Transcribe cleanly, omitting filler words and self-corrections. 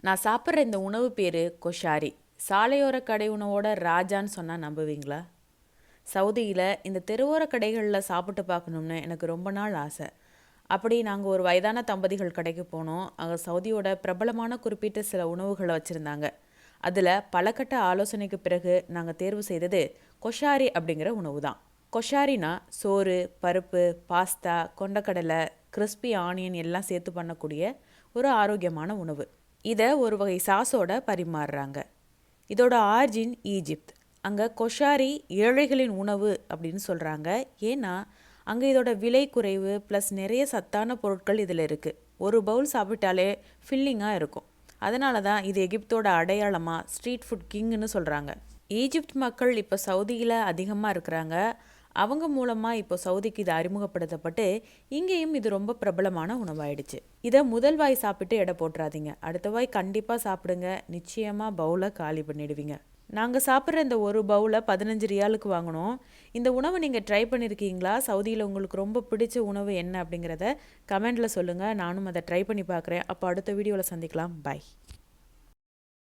நான் சாப்பிட்ற இந்த உணவு பேர் கொஷாரி. சாலையோர கடை உணவோட ராஜான்னு சொன்னால் நம்புவீங்களா? சவுதியில் இந்த தெருவோர கடைகளில் சாப்பிட்டு பார்க்கணும்னு எனக்கு ரொம்ப நாள் ஆசை. அப்படி நாங்கள் ஒரு வயதான தம்பதிகள் கடைக்கு போனோம். அங்கே சவுதியோட பிரபலமான குறிப்பிட்ட சில உணவுகளை வச்சுருந்தாங்க. அதில் பலகட்ட ஆலோசனைக்கு பிறகு நாங்கள் தேர்வு செய்தது கொஷாரி அப்படிங்கிற உணவு தான். கொஷாரினா சோறு, பருப்பு, பாஸ்தா, கொண்டக்கடலை, கிறிஸ்பி ஆனியன் எல்லாம் சேர்த்து பண்ணக்கூடிய ஒரு ஆரோக்கியமான உணவு. இதை ஒரு வகை சாஸோட பரிமாறுறாங்க. இதோட ஆர்ஜின் ஈஜிப்த். அங்கே கொஷாரி ஏழைகளின் உணவு அப்படின்னு சொல்கிறாங்க. ஏன்னா அங்கே இதோட விலை குறைவு ப்ளஸ் நிறைய சத்தான பொருட்கள் இதில் இருக்குது. ஒரு பவுல் சாப்பிட்டாலே ஃபில்லிங்காக இருக்கும். அதனால தான் இது எகிப்தோட அடையாளமாக ஸ்ட்ரீட் ஃபுட் கிங்னு சொல்கிறாங்க. ஈஜிப்த் மக்கள் இப்போ சவுதியில் அதிகமாக இருக்கிறாங்க. அவங்க மூலமாக இப்போ சவுதிக்கு இது அறிமுகப்படுத்தப்பட்டு இங்கேயும் இது ரொம்ப பிரபலமான உணவாயிடுச்சு. இதை முதல் வாய் சாப்பிட்டு எடை போட்டுறாதீங்க. அடுத்த வாய் கண்டிப்பாக சாப்பிடுங்க. நிச்சயமாக பவுலை காலி பண்ணிடுவீங்க. நாங்கள் சாப்பிட்ற இந்த ஒரு பவுலை 15 ரியாலுக்கு வாங்கினோம். இந்த உணவை நீங்கள் ட்ரை பண்ணியிருக்கீங்களா? சவுதியில் உங்களுக்கு ரொம்ப பிடிச்ச உணவு என்ன அப்படிங்கிறத கமெண்டில் சொல்லுங்கள். நானும் அதை ட்ரை பண்ணி பார்க்குறேன். அப்போ அடுத்த வீடியோவில் சந்திக்கலாம். பாய்.